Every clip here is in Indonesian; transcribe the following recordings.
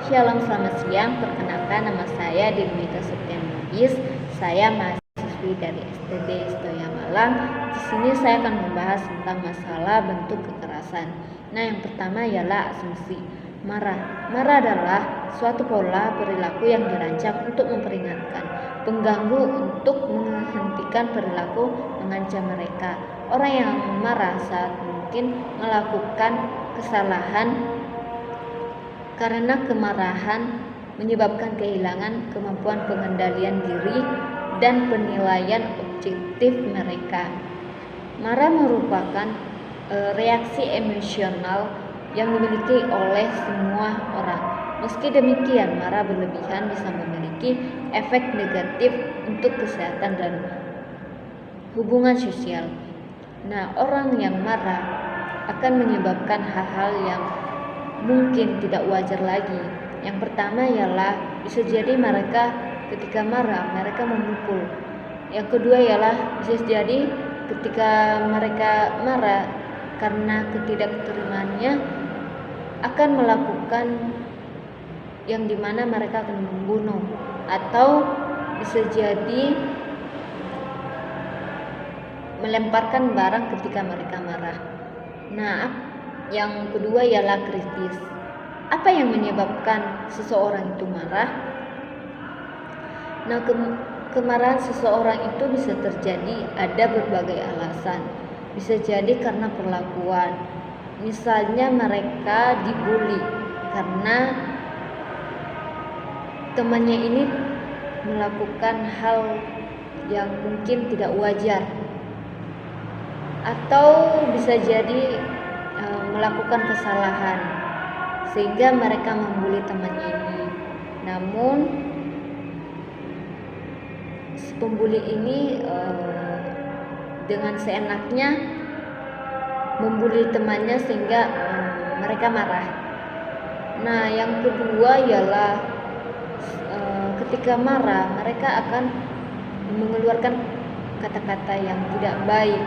Shalom, selamat siang. Perkenalkan, nama saya Dinamika Septianubis. Saya mahasiswi dari STD Stoya Malang. Di sini saya akan membahas tentang masalah bentuk kekerasan. Nah, yang pertama ialah asumsi. Marah. Marah adalah suatu pola perilaku yang dirancang untuk memperingatkan, pengganggu untuk menghentikan perilaku mengancam mereka. Orang yang marah saat mungkin melakukan kesalahan karena kemarahan menyebabkan kehilangan kemampuan pengendalian diri dan penilaian objektif mereka. Marah merupakan reaksi emosional yang dimiliki oleh semua orang. Meski demikian, marah berlebihan bisa memiliki efek negatif untuk kesehatan dan hubungan sosial. Nah, orang yang marah akan menyebabkan hal-hal yang mungkin tidak wajar lagi. Yang pertama ialah bisa jadi mereka ketika marah mereka memukul. Yang kedua ialah bisa jadi ketika mereka marah karena ketidakterimaannya akan melakukan yang dimana mereka akan membunuh, atau bisa jadi melemparkan barang ketika mereka marah. Nah, yang kedua ialah kritis. Apa yang menyebabkan seseorang itu marah? Nah, kemarahan seseorang itu bisa terjadi ada berbagai alasan. Bisa jadi karena perlakuan. Misalnya mereka dibully karena temannya ini melakukan hal yang mungkin tidak wajar. Atau bisa jadi melakukan kesalahan sehingga mereka membuli temannya ini. Namun pembuli ini dengan seenaknya membuli temannya sehingga mereka marah. Nah, yang kedua ialah ketika marah mereka akan mengeluarkan kata-kata yang tidak baik.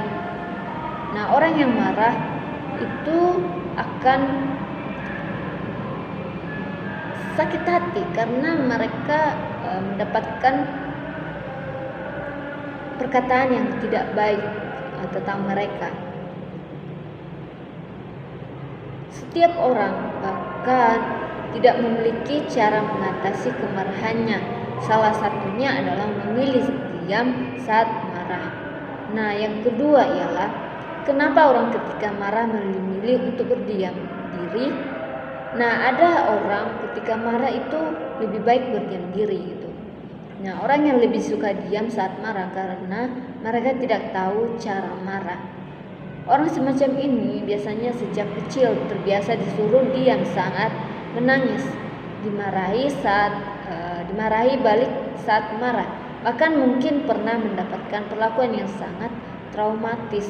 Nah, orang yang marah itu akan sakit hati karena mereka mendapatkan perkataan yang tidak baik tentang mereka. Setiap orang bahkan tidak memiliki cara mengatasi kemarahannya. Salah satunya adalah memilih diam saat marah. Nah, yang kedua ialah kenapa orang ketika marah memilih untuk berdiam diri? Nah, ada orang ketika marah itu lebih baik berdiam diri gitu. Nah, orang yang lebih suka diam saat marah karena mereka tidak tahu cara marah. Orang semacam ini biasanya sejak kecil terbiasa disuruh diam saat menangis, dimarahi balik saat marah. Bahkan mungkin pernah mendapatkan perlakuan yang sangat traumatis.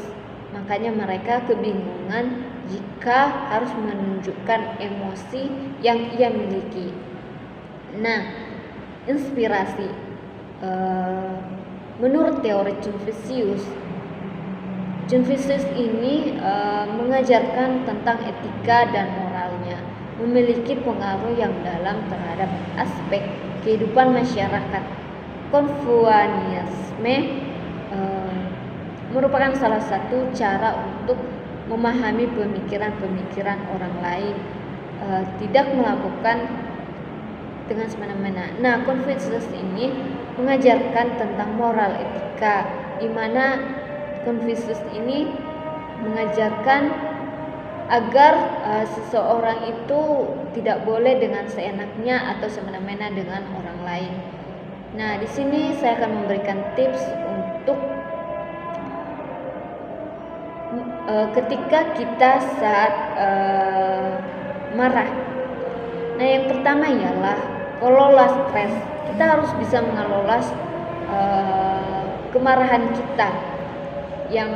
Makanya mereka kebingungan jika harus menunjukkan emosi yang ia miliki. Nah, inspirasi menurut teori Confucius ini mengajarkan tentang etika dan moralnya, memiliki pengaruh yang dalam terhadap aspek kehidupan masyarakat. Konfusianisme merupakan salah satu cara untuk memahami pemikiran-pemikiran orang lain, tidak melakukan dengan semena-mena. Nah, Confucius ini mengajarkan tentang moral etika, di mana Confucius ini mengajarkan agar seseorang itu tidak boleh dengan seenaknya atau semena-mena dengan orang lain. Nah, di sini saya akan memberikan tips untuk ketika kita saat marah. Nah, yang pertama ialah kelola stres. Kita harus bisa mengelola kemarahan kita. Yang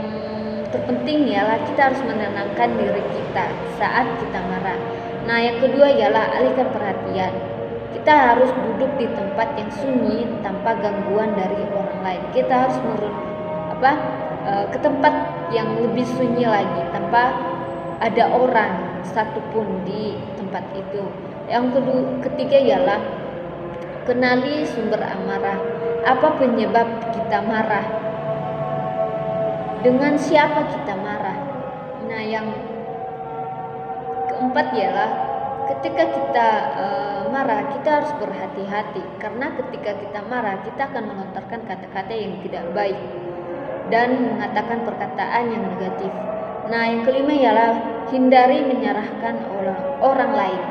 terpenting ialah kita harus menenangkan diri kita saat kita marah. Nah, yang kedua ialah alihkan perhatian. Kita harus duduk di tempat yang sunyi tanpa gangguan dari orang lain. Kita harus ke tempat yang lebih sunyi lagi tanpa ada orang satupun di tempat itu. Yang ketiga ialah kenali sumber amarah. Apa penyebab kita marah? Dengan siapa kita marah? Nah, yang keempat ialah ketika kita marah, kita harus berhati-hati, karena ketika kita marah kita akan melontarkan kata-kata yang tidak baik dan mengatakan perkataan yang negatif. Nah, yang kelima ialah hindari menyalahkan orang lain.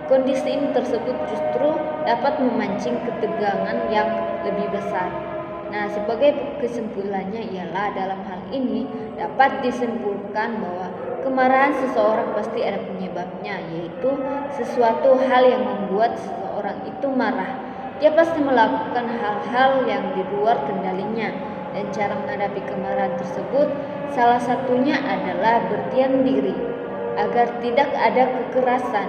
Kondisi ini tersebut justru dapat memancing ketegangan yang lebih besar. Nah, sebagai kesimpulannya ialah dalam hal ini dapat disimpulkan bahwa kemarahan seseorang pasti ada penyebabnya, yaitu sesuatu hal yang membuat seseorang itu marah. Dia pasti melakukan hal-hal yang di luar kendalinya, dan cara menghadapi kemarahan tersebut salah satunya adalah berdiam diri agar tidak ada kekerasan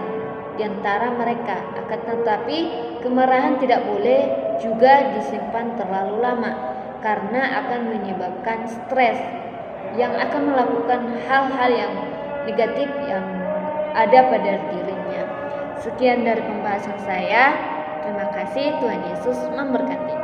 di antara mereka. Akan tetapi kemarahan tidak boleh juga disimpan terlalu lama, karena akan menyebabkan stres yang akan melakukan hal-hal yang negatif yang ada pada dirinya. Sekian dari pembahasan saya. Terima kasih, Tuhan Yesus memberkati.